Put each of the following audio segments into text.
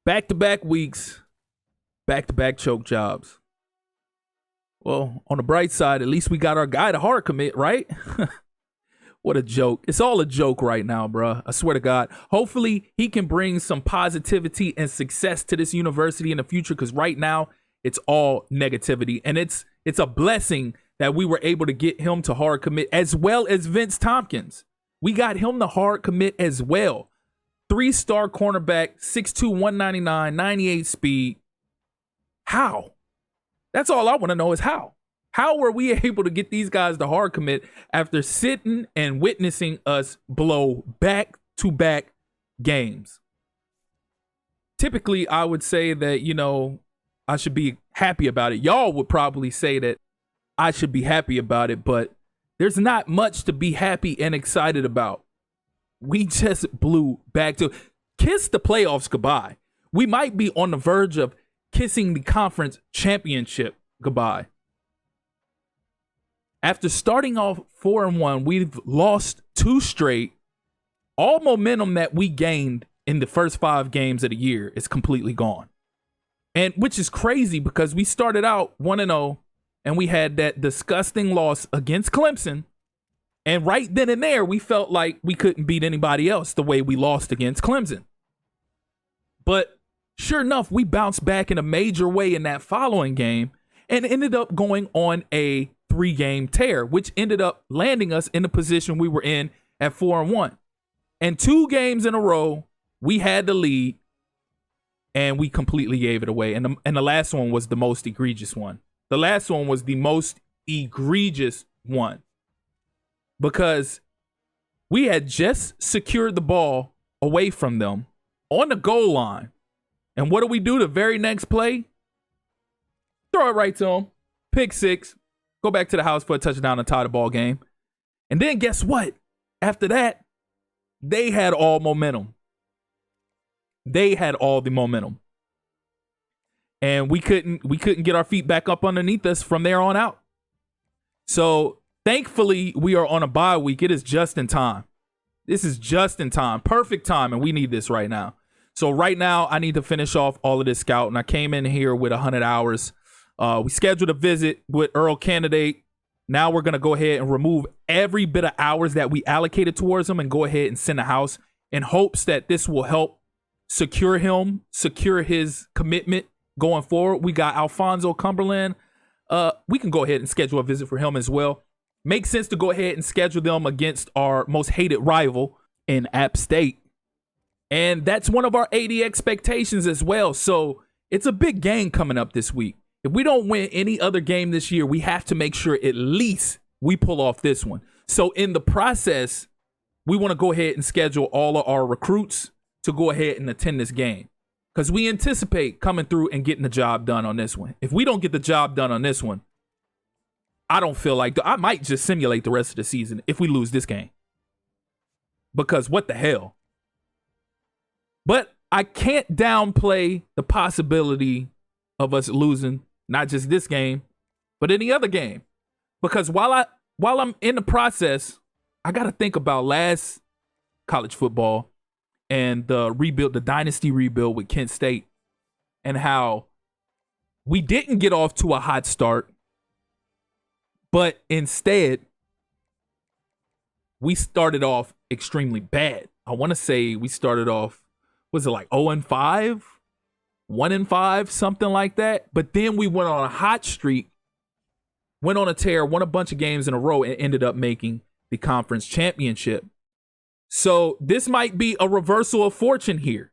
Back-to-back weeks, back-to-back choke jobs. Well, on the bright side, at least we got our guy to hard commit, right? What a joke. It's all a joke right now, bro. I swear to God. Hopefully, he can bring some positivity and success to this university in the future, because right now, it's all negativity. And it's a blessing that we were able to get him to hard commit, as well as Vince Tompkins. We got him to hard commit as well. 3-star cornerback, 6'2", 199, 98 speed. How? That's all I want to know is how. How were we able to get these guys to hard commit after sitting and witnessing us blow back-to-back games? Typically, I would say that, I should be happy about it. Y'all would probably say that I should be happy about it, but there's not much to be happy and excited about. We just blew back to kiss the playoffs goodbye. We might be on the verge of kissing the conference championship goodbye. After starting off 4-1, we've lost 2 straight. All momentum that we gained in the first 5 games of the year is completely gone. And which is crazy because we started out 1-0 and we had that disgusting loss against Clemson. And right then and there, we felt like we couldn't beat anybody else the way we lost against Clemson. But sure enough, we bounced back in a major way in that following game and ended up going on a 3-game tear, which ended up landing us in the position we were in at 4-1. And 2 games in a row, we had the lead, and we completely gave it away. And the last one was the most egregious one. The last one was the most egregious one because we had just secured the ball away from them on the goal line. And what do we do the very next play? Throw it right to them. Pick 6. Go back to the house for a touchdown and tie the ball game. And then guess what? After that, they had all momentum. They had all the momentum. And we couldn't get our feet back up underneath us from there on out. So thankfully, we are on a bye week. It is just in time. This is just in time. Perfect time, and we need this right now. So right now, I need to finish off all of this scouting. I came in here with 100 hours. We scheduled a visit with Earl Candidate. Now we're going to go ahead and remove every bit of hours that we allocated towards him and go ahead and send a house in hopes that this will help secure him, secure his commitment going forward. We got Alfonso Cumberland. We can go ahead and schedule a visit for him as well. Makes sense to go ahead and schedule them against our most hated rival in App State. And that's one of our 80 expectations as well. So it's a big game coming up this week. If we don't win any other game this year, we have to make sure at least we pull off this one. So in the process, we want to go ahead and schedule all of our recruits to go ahead and attend this game because we anticipate coming through and getting the job done on this one. If we don't get the job done on this one, I don't feel like I might just simulate the rest of the season if we lose this game because what the hell? But I can't downplay the possibility of us losing not just this game, but any other game. Because while I'm in the process, I got to think about last college football and the Dynasty rebuild with Kent State and how we didn't get off to a hot start, but instead we started off extremely bad. I want to say we started off, was it like 0-5? 1-5, something like that. But then we went on a hot streak, went on a tear, won a bunch of games in a row, and ended up making the conference championship. So this might be a reversal of fortune here.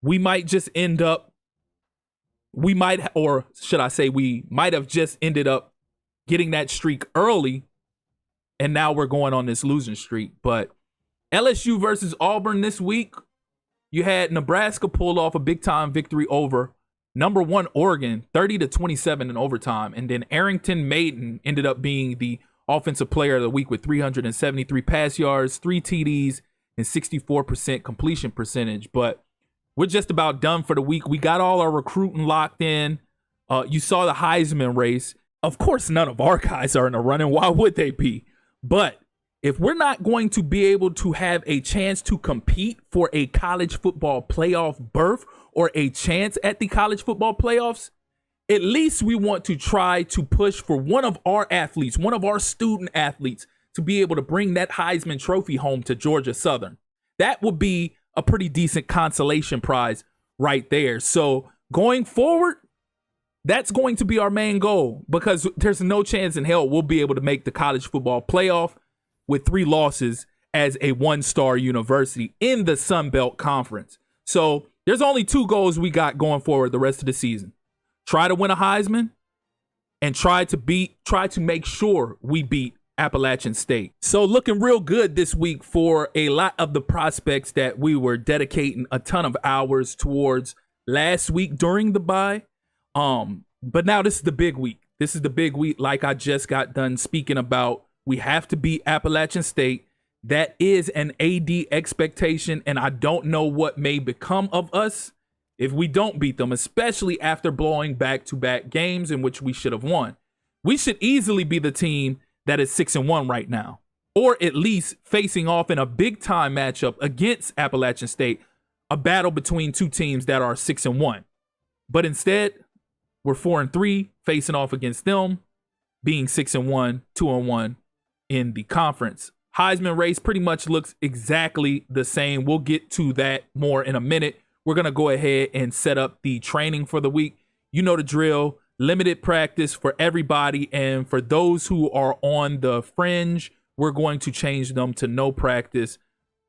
We might just end up, we might have just ended up getting that streak early, and now we're going on this losing streak. But LSU versus Auburn this week, you had Nebraska pull off a big-time victory over number 1 Oregon, 30-27 in overtime. And then Arrington Maiden ended up being the offensive player of the week with 373 pass yards, 3 TDs, and 64% completion percentage. But we're just about done for the week. We got all our recruiting locked in. You saw the Heisman race. Of course, none of our guys are in the running. Why would they be? But if we're not going to be able to have a chance to compete for a college football playoff berth or a chance at the college football playoffs, at least we want to try to push for one of our athletes, one of our student athletes, to be able to bring that Heisman Trophy home to Georgia Southern. That would be a pretty decent consolation prize right there. So going forward, that's going to be our main goal, because there's no chance in hell we'll be able to make the college football playoff with 3 losses as a 1-star university in the Sun Belt Conference. So there's only 2 goals we got going forward the rest of the season. Try to win a Heisman and try to make sure we beat Appalachian State. So looking real good this week for a lot of the prospects that we were dedicating a ton of hours towards last week during the bye. But now this is the big week. This is the big week, like I just got done speaking about. We have to beat Appalachian State. That is an AD expectation, and I don't know what may become of us if we don't beat them, especially after blowing back-to-back games in which we should have won. We should easily be the team that is 6-1 right now, or at least facing off in a big-time matchup against Appalachian State, a battle between 2 teams that are 6-1. But instead, we're 4-3, facing off against them, being 6-1, 2-1 in the conference. Heisman race pretty much looks exactly the same. We'll get to that more in a minute. We're going to go ahead and set up the training for the week. You know the drill. Limited practice for everybody. And for those who are on the fringe, we're going to change them to no practice.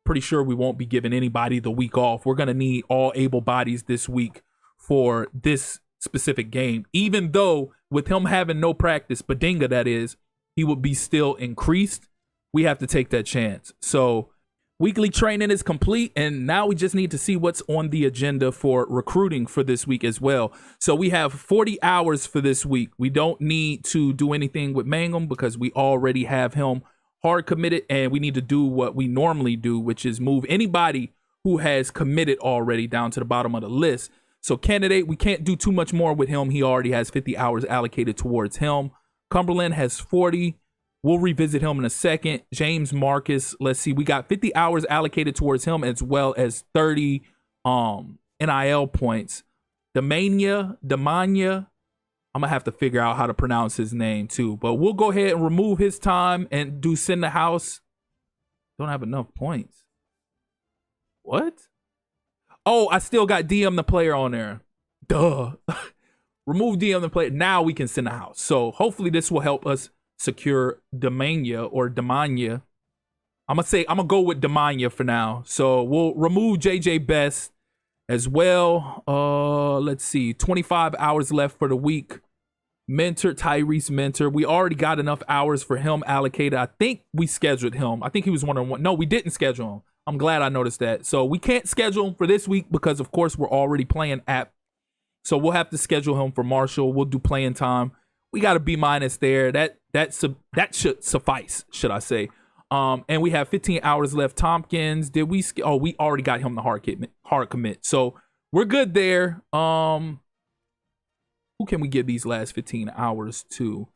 Pretty sure we won't be giving anybody the week off. We're going to need all able bodies this week for this specific game. Even though with him having no practice, Badinga that is, he would be still increased. We have to take that chance. So weekly training is complete, and now we just need to see what's on the agenda for recruiting for this week as well. So we have 40 hours for this week. We don't need to do anything with Mangum because we already have him hard committed, and we need to do what we normally do, which is move anybody who has committed already down to the bottom of the list. So candidate, we can't do too much more with him. He already has 50 hours allocated towards him. Cumberland has 40. We'll revisit him in a second. James Marcus, let's see. We got 50 hours allocated towards him as well as 30 NIL points. Damania, I'm going to have to figure out how to pronounce his name too. But we'll go ahead and remove his time and do send the house. Don't have enough points. What? Oh, I still got DM the player on there. Duh. Remove DM the player. Now we can send the house. So hopefully this will help us secure Damania. I'm gonna go with Damania for now. So we'll remove JJ Best as well. Let's see, 25 hours left for the week. Mentor, Tyrese Mentor. We already got enough hours for him allocated. I think we scheduled him. I think he was 1-on-1. No, we didn't schedule him. I'm glad I noticed that. So we can't schedule him for this week because of course we're already playing App. So we'll have to schedule him for Marshall. We'll do playing time. We got a B- there. That should suffice, should I say. And we have 15 hours left. Tompkins, we already got him the hard commit. So we're good there. Who can we give these last 15 hours to?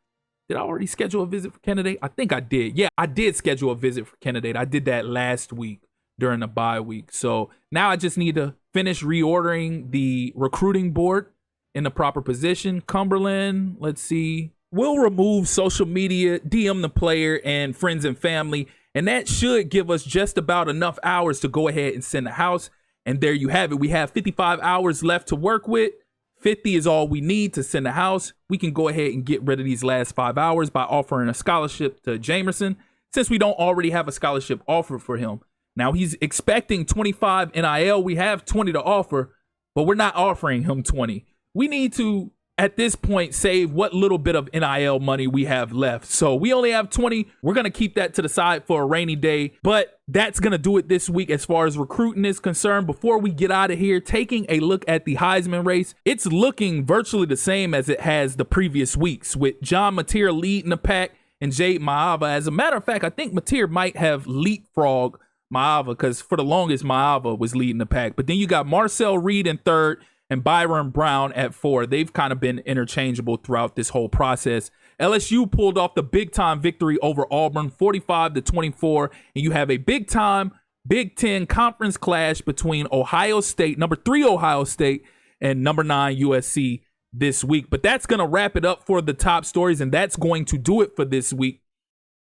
Did I already schedule a visit for candidate? I think I did. Yeah, I did schedule a visit for candidate. I did that last week during the bye week. So now I just need to finish reordering the recruiting board in the proper position. Cumberland, let's see. We'll remove social media, DM the player, and friends and family. And that should give us just about enough hours to go ahead and send the house. And there you have it. We have 55 hours left to work with. 50 is all we need to send the house. We can go ahead and get rid of these last 5 hours by offering a scholarship to Jamerson, since we don't already have a scholarship offer for him. Now he's expecting 25 NIL. We have 20 to offer, but we're not offering him 20. We need to, at this point, save what little bit of NIL money we have left. So we only have 20. We're going to keep that to the side for a rainy day, but that's going to do it this week as far as recruiting is concerned. Before we get out of here, taking a look at the Heisman race, it's looking virtually the same as it has the previous weeks, with John Mateer leading the pack and Jade Maava. As a matter of fact, I think Mateer might have leapfrogged Maava, because for the longest Maava was leading the pack. But then you got Marcel Reed in third and Byron Brown at 4. They've kind of been interchangeable throughout this whole process. LSU pulled off the big time victory over Auburn, 45-24, and you have a big time Big Ten conference clash between Ohio State, number 3 Ohio State, and number 9 USC this week. But that's going to wrap it up for the top stories, and that's going to do it for this week.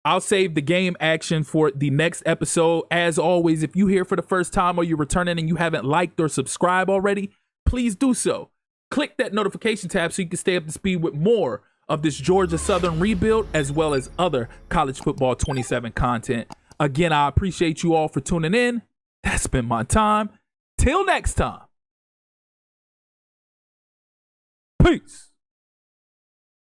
I'll save the game action for the next episode. As always, if you're here for the first time or you're returning and you haven't liked or subscribed already, please do so. Click that notification tab so you can stay up to speed with more of this Georgia Southern rebuild, as well as other college football 27 content. Again, I appreciate you all for tuning in. That's been my time. Till next time. Peace.